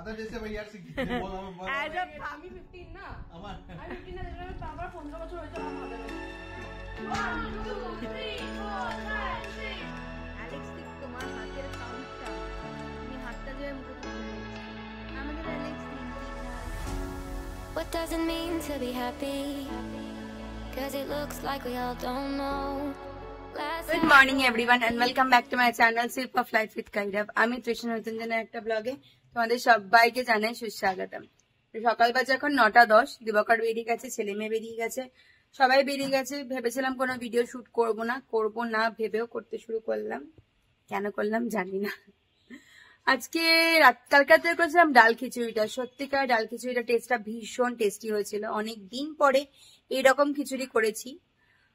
আমি 15 না, আমি 15 না, আমার 15 বছর হয়েছে আমার মাথায়। 1 2 3 4 5 6 অ্যালেক্স ঠিক তোমার হাতের কাউন্টটা তুমি হাতটা দিয়ে মুখে তুলে আমাদের Alex What does it mean to be happy? Cause it looks like we all don't know. Good morning everyone and welcome back to my channel Sip of Life with Kairav. আমি তৃষ্ণা নতুনজনের একটা ব্লগে তোমাদের সবাইকে জানাই সুস্বাগতম। সকাল বাজে এখন 9:10, দিবাকর বেরিয়ে গেছে, ছেলে মেয়ে বেরিয়ে গেছে, সবাই বেরিয়ে গেছে। ভেবেছিলাম কোনো ভিডিও শুট করব না ভেবেও করতে শুরু করলাম। কেন করলাম জানি না। আজকে কালকাতে করেছিলাম ডাল খিচুড়িটা, সত্যিকার ডাল খিচুড়িটা টেস্টটা ভীষণ টেস্টি হয়েছিল। অনেক দিন পরে এইরকম খিচুড়ি করেছি।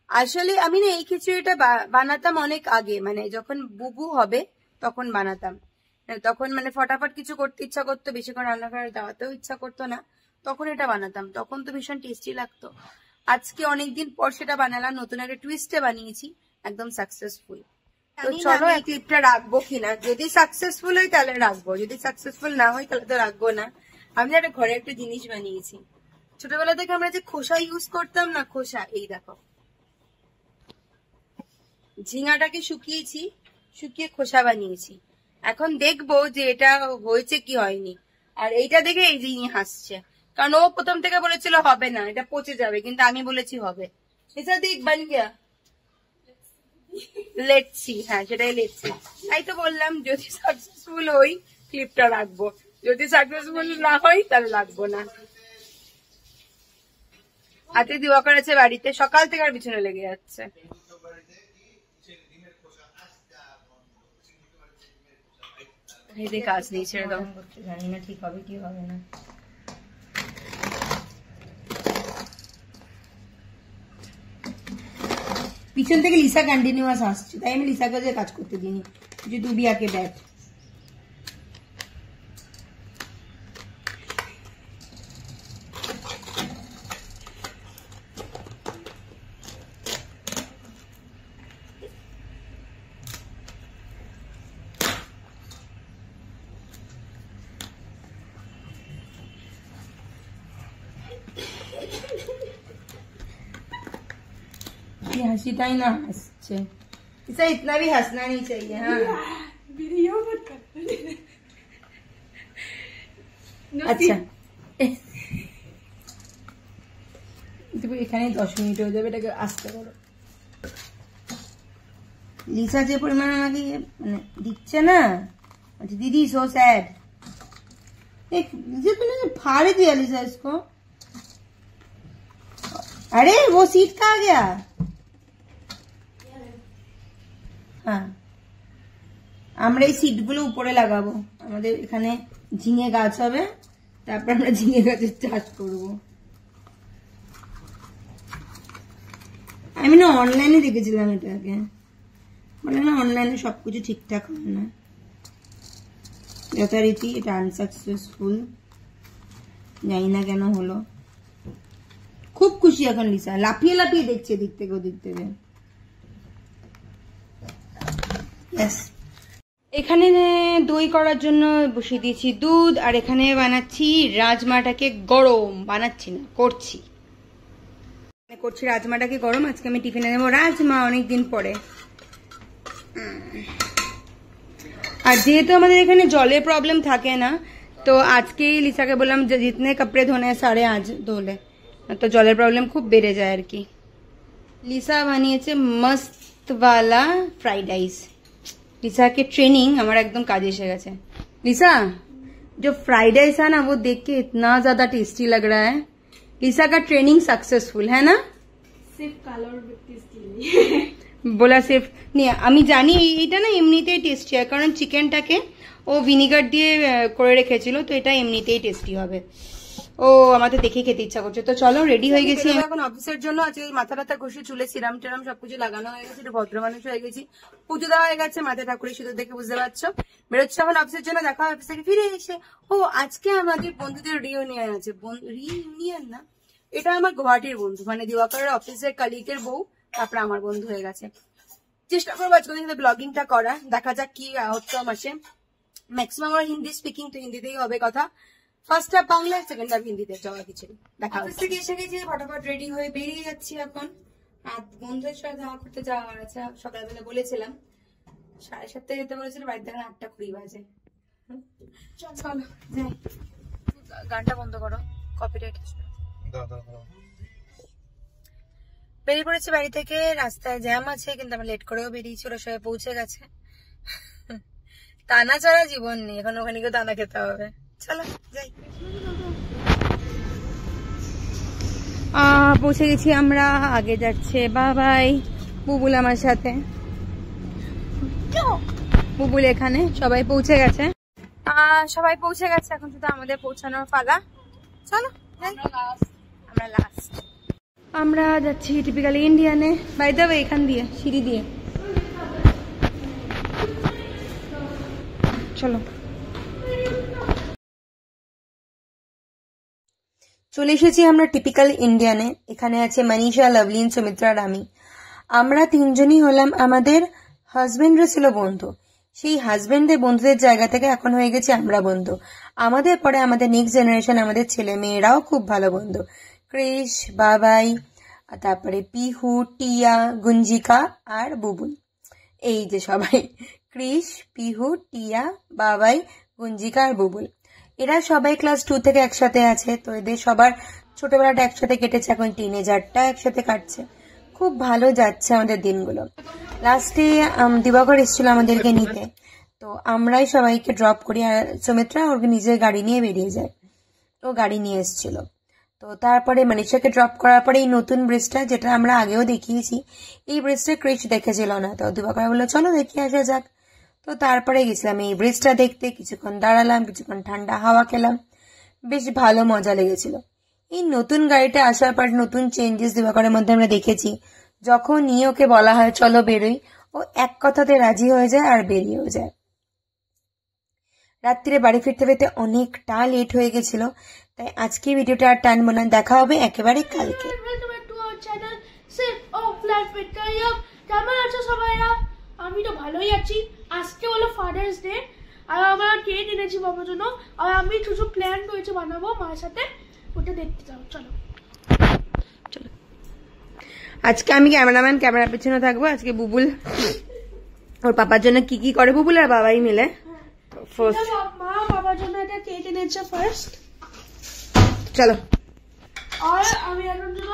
আসলে আমি না এই খিচুড়িটা বানাতাম অনেক আগে, মানে যখন বুবু হবে তখন বানাতাম। তখন মানে ফটাফট কিছু করতে ইচ্ছা করতো, বেশিক্ষণ রান্নাঘরে দাওয়াতেও ইচ্ছা করতো না, তখন এটা বানাতাম। তখন তো ভীষণ টেস্টি লাগতো। আজকে অনেকদিন পর সেটা বানালাম, নতুন একটা টুইস্টে বানিয়েছি, একদম সাকসেসফুল। তো চলো এই ক্লিপটা রাখবো কিনা, যদি সাকসেসফুল হয় তাহলে রাখবো, যদি সাকসেসফুল না হয় তাহলে তো রাখবো না। আমি একটা ঘরে একটা জিনিস বানিয়েছি, ছোটবেলা থেকে আমরা যে খোসা ইউজ করতাম না, খোসা, এই দেখো ঝিঙাটাকে শুকিয়েছি, শুকিয়ে খোসা বানিয়েছি। এখন দেখবো যে এটা হয়েছে কি হয়নি। আর এইটা দেখে এই জিনি হাসছে, কারণ ও প্রথম থেকে বলেছিল হবে না, এটা পচে যাবে, কিন্তু আমি বলেছি হবে। এটা দেখ বান গিয়া লেটসি, হ্যাঁ সেটাই লেটসি। তাই তো বললাম যদি সাকসেসফুল হই ক্লিপটা রাখবো, যদি সাকসেসফুল না হই তাহলে রাখবো না। হাতে দিবাকর আছে বাড়িতে, সকাল থেকে আর পিছনে লেগে যাচ্ছে। কাজ নেই, ছেড়ে দাও, জানি না ঠিক হবে কি হবে না। পিছন থেকে লিসা কন্টিনিউয়াস আসছে, তাই আমি লিসাকে যে কাজ করতে দিইনি, যে দুবিয়াকে ব্যাট। हंसीटाई ना हंसছে, इसे इतना भी हंसना नहीं चाहिए। हाँ वीडियो मत कर। अच्छा এখানে 10 মিনিট হয়ে যাবে, এটাকে আস্তে করো। লিসা যে পরিমাণ আমাকে মানে দিচ্ছে না, अच्छा दीदी सो सैड। एक ये तूने फाड़ दिया लिसा इसको। अरे वो सीट कहाँ गया? হ্যাঁ আমরা এই সিটগুলো উপরে লাগাবো, আমাদের এখানে ঝিঙে গাছ হবে, তারপর আমরা ঝিঙে গাছের চাষ করব। আমি না অনলাইনে দেখেছিলাম এটাকে, বলে না অনলাইনে সবকিছু ঠিকঠাক হয় না, যথারীতি এটা আনসাকসেসফুল, জানি না কেন হলো। খুব খুশি এখন লিসা, লাফিয়ে লাফিয়ে দেখছে এদিক থেকে ওদিক থেকে। এখানে দই করার জন্য বসিয়ে দিয়েছি দুধ, আর এখানে বানাচ্ছি রাজমাটাকে গরম, বানাচ্ছি না করছি রাজমাটাকে গরম। আজকে আমি টিফিনে নেবো রাজমা, অনেকদিন পরে। আর যেহেতু আমাদের এখানে জলের প্রবলেম থাকে না, তো আজকেই লিসাকে বললাম যে জিতনে কাপড়ে ধোনে সারে আজ ধোলে, তো জলের প্রবলেম খুব বেড়ে যায় আর কি। লিসা বানিয়েছে মস্তওয়ালা फ्राइड राइस। लिसा के ट्रेनिंग हमारा एकदम काज एसे गए। लिसा जो फ्राइड राइस है ना, वो देख के इतना ज्यादा टेस्टी लग रहा है। लिसा का ट्रेनिंग सक्सेसफुल है ना, सिर्फ কালার টেস্টি बोला सिर्फ नहीं। আমি জানি এটা না এমনিতেই টেস্টি হয়, কারণ চিকেনটাকে ও ভিনিগার দিয়ে করে রেখেছিল, তো এটা এমনিতেই টেস্টি হবে। ও আমাদের দেখে খেতে ইচ্ছা করছে। তো চলো রেডি হয়ে গেছি এখন অফিসের জন্য। আজকে মাথা টাথা ঘষে চুলে সিরাম টিরাম সবকিছু লাগানো হয়ে গেছে, একটু ভদ্র মানুষ হয়ে গেছি, পুজো দেওয়া হয়ে গেছে, মাথা ঠাকুরের সিঁদুর দেখে বুঝতে পারছো। বেরোচ্ছে এখন অফিসের জন্য, দেখা হয় অফিস থেকে ফিরে এসে। ও আজকে আমাদের বন্ধুদের রিউনিয়ন আছে, রিউনিয়ন না, এটা আমার গুয়াহাটির বন্ধু, মানে দিবাকরের অফিসের কলিগের বউ, তারপর আমার বন্ধু হয়ে গেছে। চেষ্টা করবো আজকে ব্লগিংটা করা, দেখা যাক কি আউটকাম আসে। ম্যাক্সিমাম আমার হিন্দি স্পিকিং, তো হিন্দিতেই হবে কথা। First half Bangla, second half হিন্দিতে, যাওয়া কিছু দেখা। অফিস থেকে এসে গেছি, ফটাফট রেডি হয়ে বেরিয়ে যাচ্ছি এখন। আর বন্ধুদের সাথে দেখা করতে যাওয়ার আছে, সকালবেলা বলেছিলাম 7:30 যেতে বলেছিল, বাড়িতে এখন 8:20 বাজে। চলো যাই। গানটা বন্ধ করো, কপিরাইট আসবে। বেরিয়ে পড়েছি বাড়ি থেকে, রাস্তায় জ্যাম আছে কিন্তু আমরা লেট করেও বেরিয়েছি, ওরা সবাই পৌঁছে গেছে। টানা ছাড়া জীবন নেই, এখন ওখানে গিয়ে টানা খেতে হবে। চলো যাই। পৌঁছে গেছি আমরা, আগে যাচ্ছে বাবাই, বুবুল আমার সাথে। বুবুল এখানে, সবাই পৌঁছে গেছে। সবাই পৌঁছে গেছে, এখন শুধু আমাদের পৌঁছানোর পালা। চলো যাই। আমরা লাস্ট। আমরা যাচ্ছি টিপিক্যালি ইন্ডিয়ানে, বাই দ্য ওয়ে এখান দিয়ে সিঁড়ি দিয়ে। চলো চলে এসেছি আমরা টিপিক্যাল ইন্ডিয়ানে। এখানে আছে মনীষা, লাভলিন, সুমিত্রা আর আমি। আমরা তিনজনই হলাম, আমাদের হাজবেন্ডরা ছিল বন্ধু, সেই হাজবেন্ডদের বন্ধুদের জায়গা থেকে এখন হয়ে গেছে আমরা বন্ধু। আমাদের পরে আমাদের নেক্সট জেনারেশন, আমাদের ছেলে মেয়েরাও খুব ভালো বন্ধু। ক্রিশ, বাবাই, তারপরে পিহু, টিয়া, গুঞ্জিকা আর বুবুল। এই যে সবাই, ক্রিশ, পিহু, টিয়া, বাবাই, গুঞ্জিকা আর বুবুল, এরা সবাই ক্লাস 2 থেকে একসাথে আছে। তো এদের সবার ছোটবেলাটা একসাথে কেটেছে, এখন টিনেজারটা একসাথে কাটছে, খুব ভালো যাচ্ছে আমাদের দিনগুলো। লাস্টে দিবাকর এসেছিল আমাদেরকে নিতে, তো আমরাই সবাইকে ড্রপ করি, আর সুমিত্রা ওর নিজের গাড়ি নিয়ে বেরিয়ে যায়, ও গাড়ি নিয়ে এসেছিল। তো তারপরে মনীষাকে ড্রপ করার পরে এই নতুন ব্রিজটা, যেটা আমরা আগেও দেখিয়েছি, এই ব্রিজটা ক্রিশ দেখেছিল না, তো দিবাকর বললো চলো দেখে আসা যাক। তো তারপরে গেছিলাম এই ব্রিজটা দেখতে, কিছুক্ষণ দাঁড়ালাম, কিছুক্ষণ ঠান্ডা হাওয়া খেলাম, বেশ ভালো মজা লেগেছিল। এই নতুন গাড়িটা আসার পর নতুন চেঞ্জেস দিবাকরের মধ্যে আমরা দেখেছি। যখনই ওকে বলা হয় চলো বেরোই, ও এক কথাতে রাজি হয়ে যায় আর বেরিয়েও যায়। রাত্রিরে বাড়ি ফিরতে ফিরতে অনেকটা লেট হয়ে গেছিল, তাই আজকে ভিডিওটা আর টানবো না, দেখা হবে একেবারে কালকে। কেমন আছো সবাই? আমি তো ভালোই আছি। আজকে হলো ফাদার্স ডে, আর আমরা কেক এনেছি বাবার জন্য, আর আমি কিছু প্ল্যান করেছি বানাবো মায়ের সাথে, ওটা দেখতে যাও। চলো চলো। আজকে আমি ক্যামেরাম্যান, ক্যামেরার পেছনে থাকবো। আজকে বুবুল ওর পাপার জন্য কি কি করে, বুবুল আর বাবাই মিলে। মা বাবার জন্য একটা কেক এনেছে ফার্স্ট, চলো। আর আমি এখন জন্য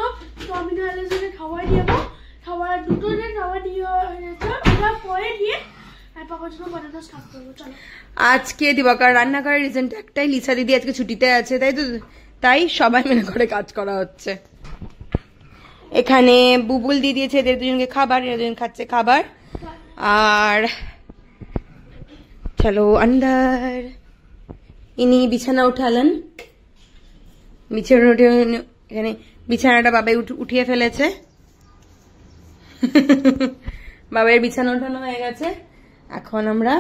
টমিনো অ্যালার্জিকে খাবার দিয়েবো, খাবার দুটো দিন খাবার দিয়ে হয়েছে, ওটা পরে দিয়ে আর পাপার জন্য বানানো স্টার্ট করবো। চলো। আজকে দিবাকর রান্না করার রিজনটা একটাই, লিসা দিদি আজকে ছুটিতে আছে, তাই তো, তাই সবাই মিলে করে কাজ করা হচ্ছে। এখানে বুবুল দিয়ে দিয়েছে এদের দুজনকে খাবার, এরা দুজন খাচ্ছে খাবার। আর চলো আন্দার, ইনি বিছানা উঠালেন, বিছানা উঠে এখানে বিছানাটা বাবাই উঠিয়ে ফেলেছে। বাবার বিছানা উঠানো হয়ে গেছে, এখন আমরা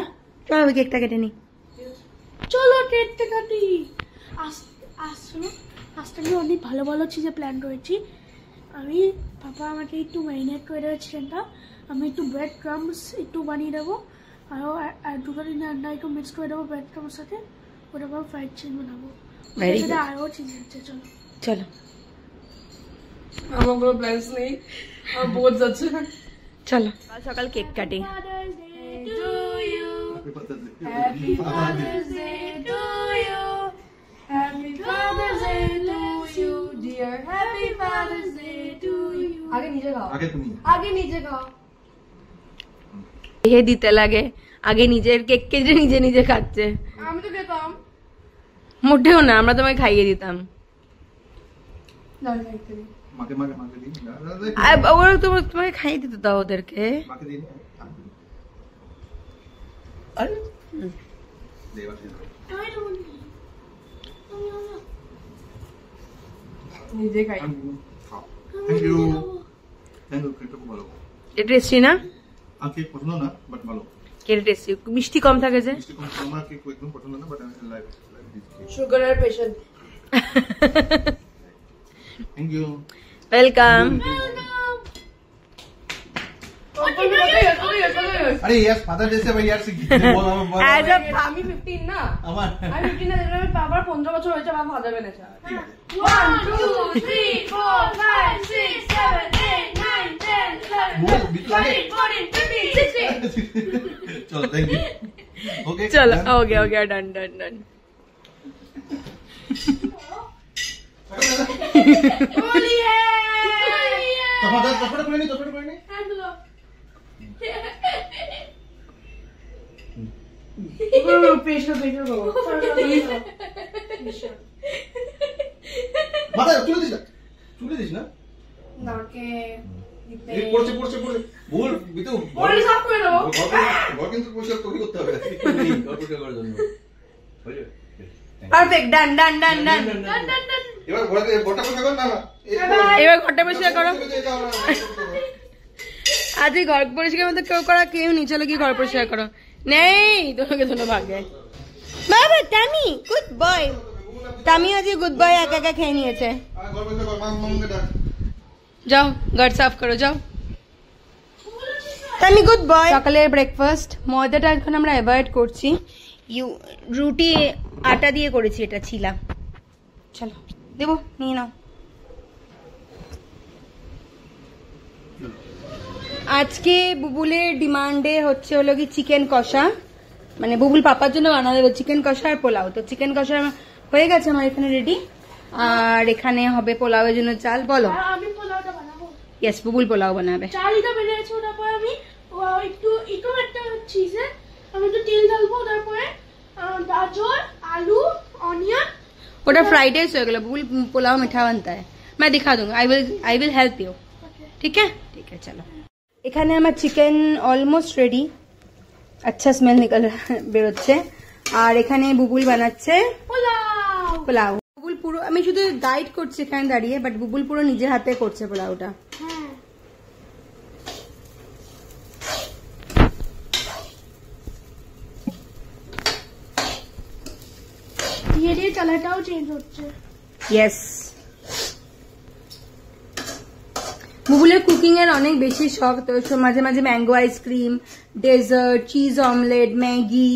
চলো কেকটা কেটে নিই। চলো কেকটা কাটি। আসলে আজকে আমি অনেক ভালো ভালো চিজে প্ল্যান করেছি। আমি পাপা আমাকে একটু ম্যারিনেট করে দেবে চিকেনটা, আমি একটু ব্রেড ক্রাম্বস একটু বানিয়ে দেবো, আর দুটো দিন আন্ডা একটু মিক্স করে দেবো ব্রেড ক্রাম্বস সাথে, ওটা আবার ফ্রাইড চিকেন বানাবো। আরও চিজ আছে। চলো চলো। আমার কোনো প্ল্যানস নেই, আমার বোঝ যাচ্ছে। চলো সকাল কেক কাটি। Happy Father's Day to you. Happy Father's Day to you, dear. Happy Father's Day to you. আগে নিজে খাও, আগে নিজে খাও। হে দিতে লাগে, আগে নিজের কেক কেটে নিজে নিজে খাচ্ছে। আমি তো খেতাম। মোটেও না, আমরা তোমায় খাইয়ে দিতাম। ওরা তোমাকে খাইয়ে দিত, দাও ওদেরকে। নিজে খাই। Thank you. কেকটা খুব ভালো। এটা টেস্টি না? আমার কেক পছন্দ না, বাট ভালো। কেক টেস্টি, মিষ্টি কম থাকে যে। মিষ্টি কম, আমার কেক একদম পছন্দ না, বাট আমি লাইক দিস। সুগারের পেশেন্ট। Thank you. ওয়েলকাম। ও अरे यार फादर डे से भाई यार बोल As a আমি 15 না আমার আমি 15 না দেখলাম বাবার 15 বছর হয়েছে বাবা ফাদার বেনেছে 1 2 3 4 5 6 7 8 9 10 11 12 13 14 15 16 चलो थैंक यू ओके चलो ओके डन होली है तफड़ कोई नहीं पेशेंट बाबा माता चुले दिस ना নাকে এই পড়ছে ভুল বিতু বডি সাফ করে দাও ঘর কিন্তু পরিষ্কার করতে হবে ঘর পরিষ্কার করার জন্য পারফেক্ট ডান এবার ঘরে ঘরটা পরিষ্কার কর না এবার ঘরটা পরিষ্কার করো আজকে ঘর পরিষ্কার মতো কেউ নি চলো কি ঘর পরিষ্কার করো নেই তোমাকে ধন্য ভাগ্যে বাবা টামি গুড বয় টামি আজকে গুড বয় একা খেয়ে নিয়েছে ঘর পরিষ্কার কর মামকে ডাক যাও ঘর সাফ করো যাও টামি গুড বয় সকালের ব্রেকফাস্ট ময়দাটা এখন আমরা অ্যাভয়েড করছি রুটি আটা দিয়ে করেছি এটা ছিলা চলো দেবো নিয়ে নাও আজকে বুবুলের ডিমান্ডে হলো কি চিকেন কষা মানে বুবুল পাপার জন্য বানানো দেবো চিকেন কষা আর পোলাও তো চিকেন কষা হয়ে গেছে আমার এখানে রেডি আর এখানে হবে পোলাওয়ের জন্য চাল বলো আমি পোলাওটা বানাবো ইয়েস বুবুল পোলাও বানাবে চালটা বেরিয়েছে তারপর আমি একটু একটা চিজে আমি একটু তেল ঢালবো তারপরে গাজর আলু অনিয়ন ওটা फ्राइड राइस हो गया बुबुल पुलाव मीठा बनता है मैं दिखा दूंगा आई विल हेल्प यू ठीक है चलो এখানে আমার চিকেন অলমোস্ট রেডি আচ্ছা স্মেল বেরোচ্ছে আর এখানে বুবুল বানাচ্ছে পোলাও বুবুল পুরো আমি শুধু গাইড করছি এখানে দাঁড়িয়ে বাট বুবুল পুরো নিজের হাতে করছে পোলাওটা ধীরে কালারটাও চেঞ্জ হচ্ছে ইয়েস বুবুলের কুকিং এর অনেক বেশি শখ তো মাঝে মাঝে mango ice cream dessert cheese omelette Maggi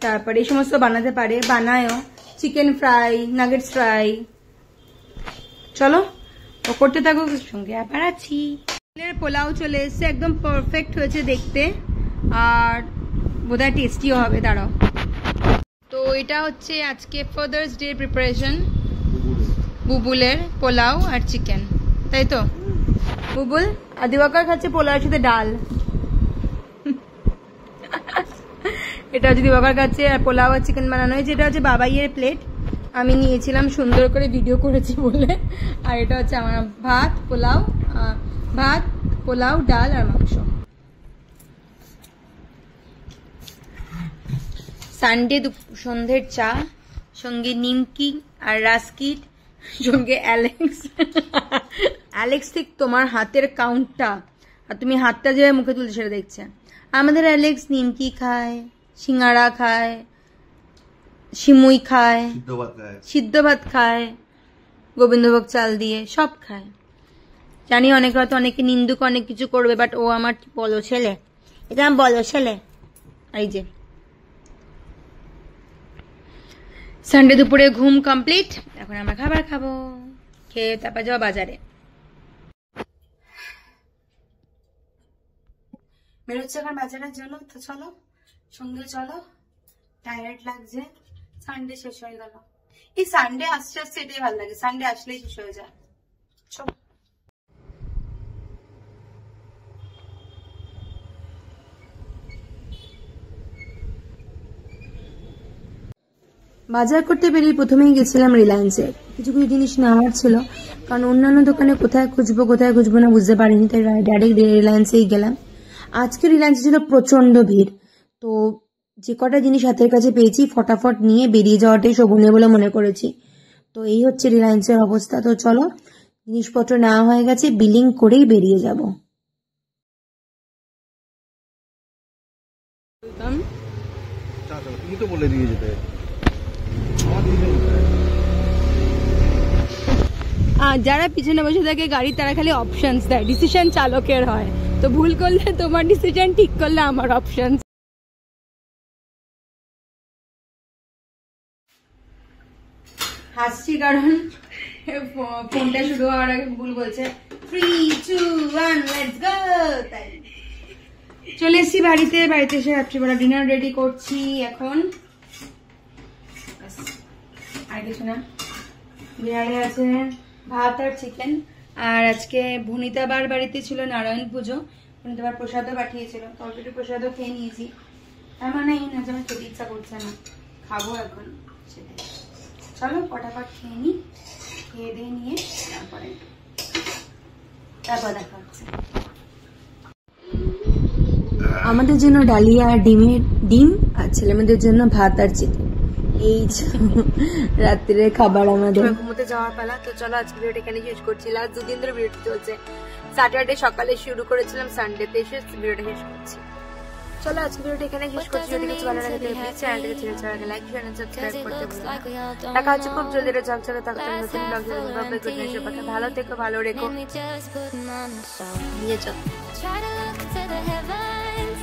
তারপরে এই সমস্ত বানাতে পারে বানায়ও চিকেন ফ্রাই নাগেটস ফ্রাই চলো ও করতে থাকো সঙ্গে আবার আছি পোলাও চলে এসছে একদম পারফেক্ট হয়েছে দেখতে আর বোধহয় টেস্টিও হবে দাঁড়াও তো এটা হচ্ছে আজকে ফাদার্স ডে প্রিপারেশন বুবুলের পোলাও আর চিকেন তাই তো বুবুল আর দিবাকর খাচ্ছে পোলাওর সাথে ডাল এটা হচ্ছে দিবাকর খাচ্ছে আর পোলাও আর চিকেন বানানো হয়েছে এটা হচ্ছে বাবাইয়ের প্লেট আমি নিয়েছিলাম সুন্দর করে ভিডিও করেছি বলে আর এটা হচ্ছে আমার ভাত পোলাও ডাল আর মাংস সানডে সন্ধ্যের চা সঙ্গে নিমকি আর রাস্কিট সঙ্গে অ্যালেক্স ঠিক তোমার হাতের কাউন্টটা আর তুমি হাতটা যে মুখে তুলতে সেটা দেখছে আমাদের অ্যালেক্স নিমকি খায় সিঙ্গাড়া খায় সিমুই খায় সিদ্ধ ভাত খায় গোবিন্দভোগ চাল দিয়ে সব খায় জানি অনেক হয়তো অনেকে নিন্দুক অনেক কিছু করবে বাট ও আমার বলো ছেলে এটা আমার বলো ছেলে এই যে সানডে দুপুরে ঘুম কমপ্লিট এখন আমরা খাবার খাবো খেয়ে তারপর যাবো বাজারে বেরোচ্ছে এখন বাজারের জন্য তো চলো সঙ্গে চলো টায়ার্ড লাগছে সানডে শেষ হয়ে গেল এই সানডে আসতে আসতে এটাই ভালো লাগে সানডে আসলেই শেষ হয়ে যায় চলো বাজার করতে বেরিয়ে প্রথমেই গেছিলাম রিলায়েন্সে কিছু কিছু জিনিস নেওয়ার ছিল কারণ অন্যান্য দোকানে কোথায় খুঁজবো না বুঝতে পারিনি তাই ডাইরেক্ট রিলায়েন্সেই গেলাম আজকে রিলায়েন্সে ছিল প্রচন্ড ভিড় তো যে কটা জিনিস হাতের কাছে পেয়েছি ফটাফট নিয়ে বেরিয়ে যাওয়াটাই শোভনীয় বলে মনে করেছি তো এই হচ্ছে রিলায়েন্সের অবস্থা তো চলো জিনিসপত্র নেওয়া হয়ে গেছে বিলিং করেই বেরিয়ে যাব তুমি তো বলে দিয়ে যেতে যারা পিছনে বসে থাকে গাড়ি তারা খালি অপশনস দেয় ডিসিশন চালকের হয় তো ভুল করলে তোমার ডিসিশন, ঠিক করলে আমার অপশন। হাসছি কারণ ফোনটা শুরু হওয়ার আগে ভুল বলছে 3, 2, 1 লেটস গো। তাই চলে এসেছি বাড়িতে এসে রাত্রিবেলা ডিনার রেডি করছি এখন। আর কিছু না, বিহারে আছে ভাত আর চিকেন। আর আজকে ভুনিতাবার বাড়িতে ছিল নারায়ণ পুজো, ভুনিতাবার প্রসাদও পাঠিয়েছিল, তো অলরেডি প্রসাদও খেয়ে নিয়েছি। তার মানে এই না যে আমার খেতে ইচ্ছা করছে না, খাবো এখন সেটাই। চলো ফটাফট খেয়ে নিই, খেয়ে দিয়ে নিয়ে তারপর দেখা হচ্ছে। আমাদের জন্য ডালিয়া আর ডিম আর ছেলেমেয়েদের জন্য ভাত আর চিকেন, এই রাত্রের খাবার আমাদের। ঘুমোতে যাওয়ার পালা। তো চলো আজকে ভিডিওটা এখানে শেষ করছি। লাস্ট 2 দিন ধরে ভিডিওটা চলছে, স্যাটারডে সকালে শুরু করেছিলাম, সানডেতে এসে ভিডিওটা শেষ করছি। চলো আজকে ভিডিওটা এখানে শেষ করছি। যদি কিছু ভালো লাগে তাহলে প্লিজ চ্যানেলটাকে ছেড়ে লাইক শেয়ার এন্ড সাবস্ক্রাইব করতে ভুলো না। দেখা হচ্ছে খুব জলদি একটা চকচকে তাড়াতাড়ি নতুন ব্লগ ভিডিও। ভালো থেকো, ভালো রেখো, নিয়ে চলো। Try to look to the heavens